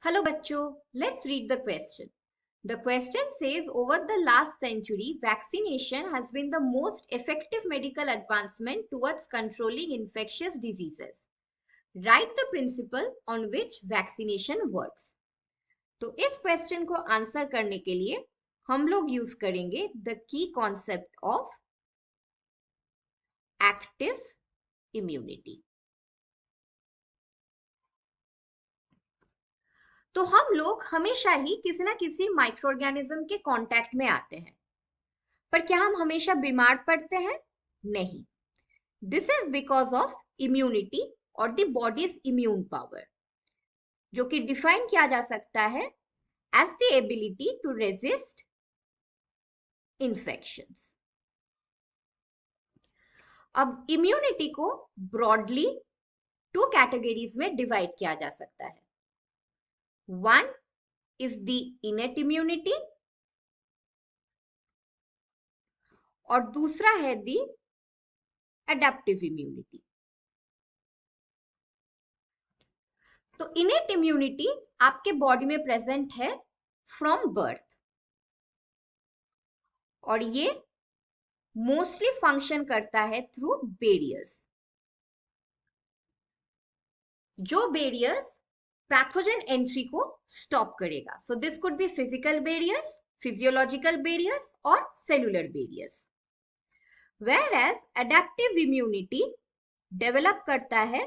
Hello, Bachcho. Let's read the question. The question says, over the last century, vaccination has been the most effective medical advancement towards controlling infectious diseases. Write the principle on which vaccination works. तो इस question को answer करने के लिए हम लोग use करेंगे the key concept of active immunity. तो हम लोग हमेशा ही किसी ना किसी माइक्रो ऑर्गेनिज्म के कांटेक्ट में आते हैं, पर क्या हम हमेशा बीमार पड़ते हैं? नहीं। This is because of immunity और द बॉडीज इम्यून पावर, जो कि डिफाइन किया जा सकता है as the ability to resist infections. अब इम्यूनिटी को ब्रॉडली 2 कैटेगरीज में डिवाइड किया जा सकता है। One is the innate immunity और दूसरा है द एडेप्टिव इम्यूनिटी। तो इनेट इम्यूनिटी आपके बॉडी में प्रेजेंट है फ्रॉम बर्थ और ये मोस्टली फंक्शन करता है थ्रू बैरियर्स, जो बैरियर्स पैथोजन एंट्री को स्टॉप करेगा। So this could be physical barriers, physiological barriers और cellular barriers. Whereas adaptive immunity develop करता है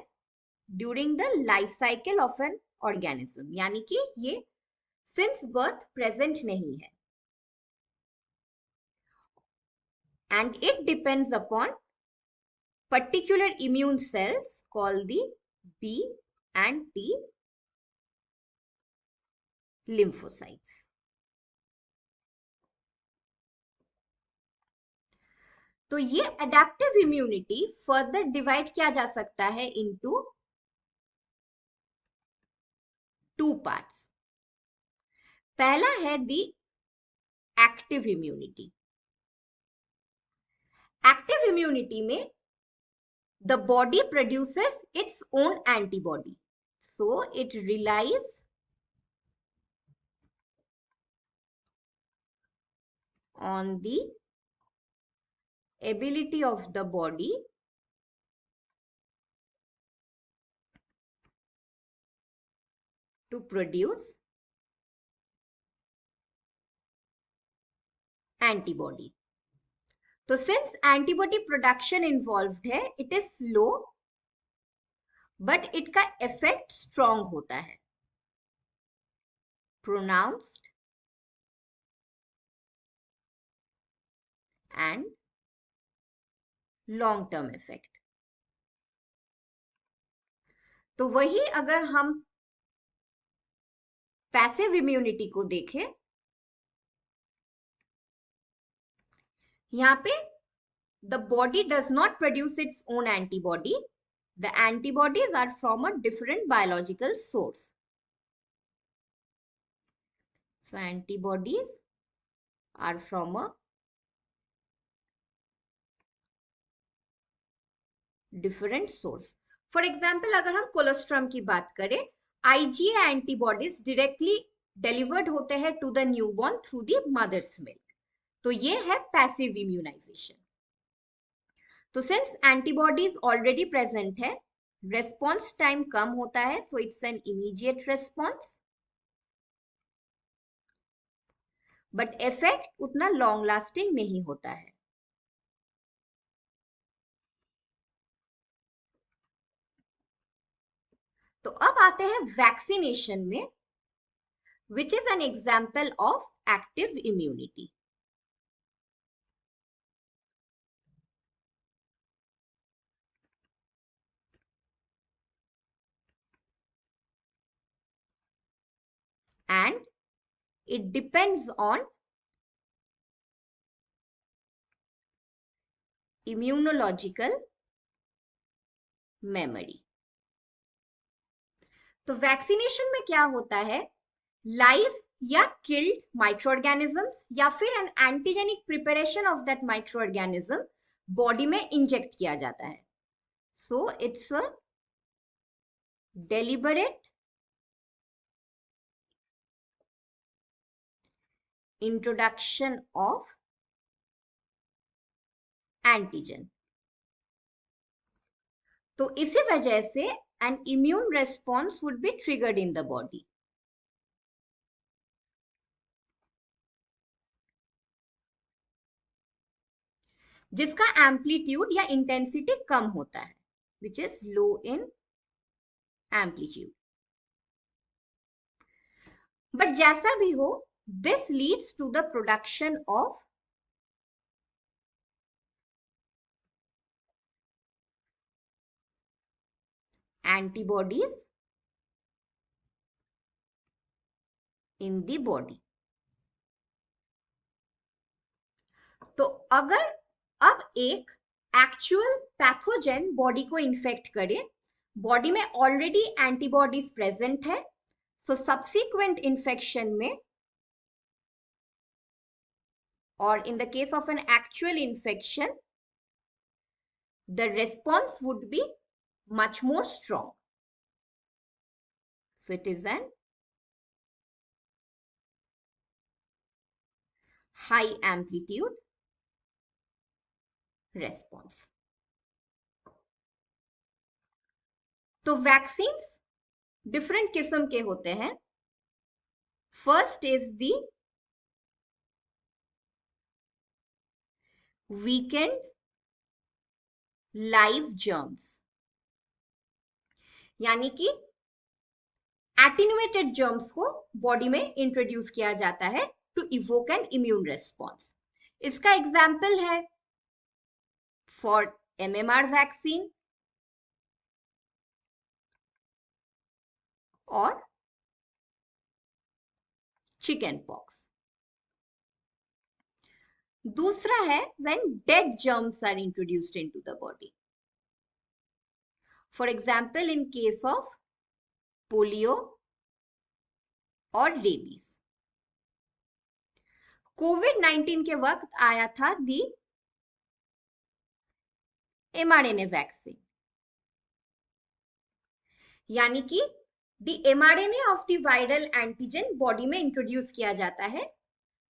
during the life cycle of an organism, यानी कि ये सिंस बर्थ प्रेजेंट नहीं है, and it depends upon particular immune cells called the B and T lymphocytes. तो ये एडेप्टिव इम्यूनिटी फर्दर डिवाइड किया जा सकता है इनटू 2 पार्ट्स। पहला है the active immunity. Active immunity में the body produces its own antibody, so it relies on the ability of the body to produce antibody. तो since antibody production involved है, it is slow but इसका effect strong होता है, pronounced and long term effect. तो वही अगर हम passive immunity को देखें, यहाँ पे the body does not produce its own antibody. The antibodies are from a different biological source. So antibodies are from a different source. For example, अगर हम कोलोस्ट्रम की बात करें, IgA antibodies directly delivered होते हैं to the newborn through the mother's milk. तो ये है passive immunization. तो since antibodies already present है, response time कम होता है, so it's an immediate response. But effect उतना लॉन्ग लास्टिंग नहीं होता है। तो अब आते हैं वैक्सीनेशन में, which is an example of active immunity. And it depends on immunological memory. तो वैक्सीनेशन में क्या होता है, लाइव या किल्ड माइक्रो ऑर्गेनिजम्स या फिर an antigenic preparation of that micro organism body में इंजेक्ट किया जाता है। So it's a deliberate introduction of antigen. तो इसी वजह से an immune response would be triggered in the body. जिसका एम्पलीट्यूड या इंटेंसिटी कम होता है, which is low in amplitude. But जैसा भी हो, this leads to the production of antibodies in the body. तो अगर अब एक एक्चुअल पैथोजेन बॉडी को इन्फेक्ट करे, बॉडी में ऑलरेडी एंटीबॉडीज प्रेजेंट है, सो सब्सिक्वेंट इन्फेक्शन में और in the case of an actual infection, the response would be much more strong. So it is an high amplitude response. तो vaccines different किस्म के होते हैं. First is the weakened live germs, यानी कि attenuated germs को body में introduce किया जाता है to evoke an immune response. इसका एग्जाम्पल है फॉर MMR वैक्सीन और चिकन पॉक्स. दूसरा है when dead germs are introduced into the body. For example, in case of polio और rabies. COVID-19 के वक्त आया था दी mRNA वैक्सीन, यानी कि दी mRNA of the viral antigen body में इंट्रोड्यूस किया जाता है,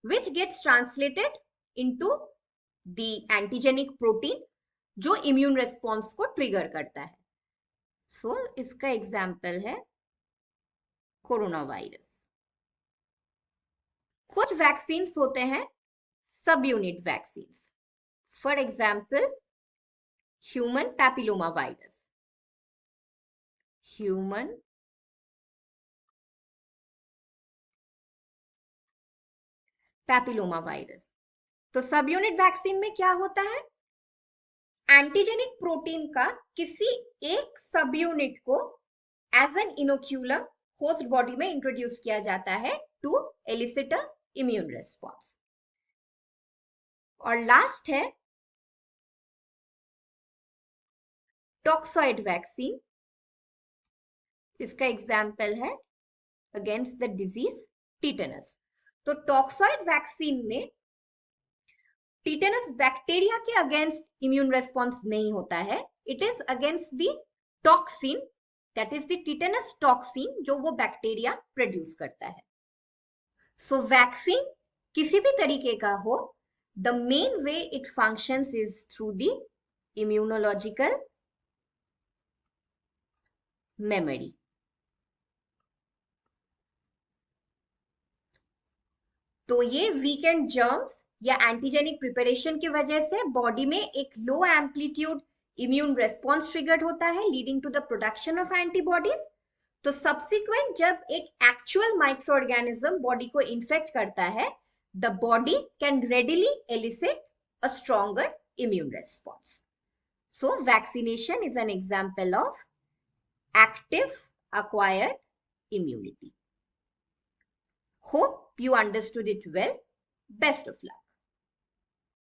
which gets translated into the antigenic protein जो इम्यून रेस्पॉन्स को ट्रिगर करता है. सो इसका एग्जाम्पल है कोरोना वायरस. कुछ वैक्सीन्स होते हैं सब unit vaccines. For example human papilloma virus, human papilloma virus. तो सब यूनिट वैक्सीन में क्या होता है, एंटीजेनिक प्रोटीन का किसी एक सब यूनिट को as an inoculum host body में इंट्रोड्यूस किया जाता है to elicit a immune response. और लास्ट है टॉक्सॉइड वैक्सीन. इसका एग्जाम्पल है अगेंस्ट द डिजीज टीटेनस. तो टॉक्सॉइड वैक्सीन में टीटेनस बैक्टीरिया के अगेंस्ट इम्यून रेस्पॉन्स नहीं होता है, it is against the toxin, that is the tetanus toxin जो वो बैक्टीरिया प्रोड्यूस करता है. सो वैक्सीन किसी भी तरीके का हो, the main way it functions is through the immunological memory. तो ये वीकेंड जर्म्स या एंटीजेनिक प्रिपरेशन की वजह से बॉडी में एक low amplitude immune response triggered होता है, leading to the production of antibodies. तो सब्सिक्वेंट जब एक एक्चुअल माइक्रो ऑर्गेनिज्म बॉडी को इन्फेक्ट करता है, the body can readily elicit a stronger immune response. So vaccination is an example of active acquired immunity. Hope you understood it well. Best of luck.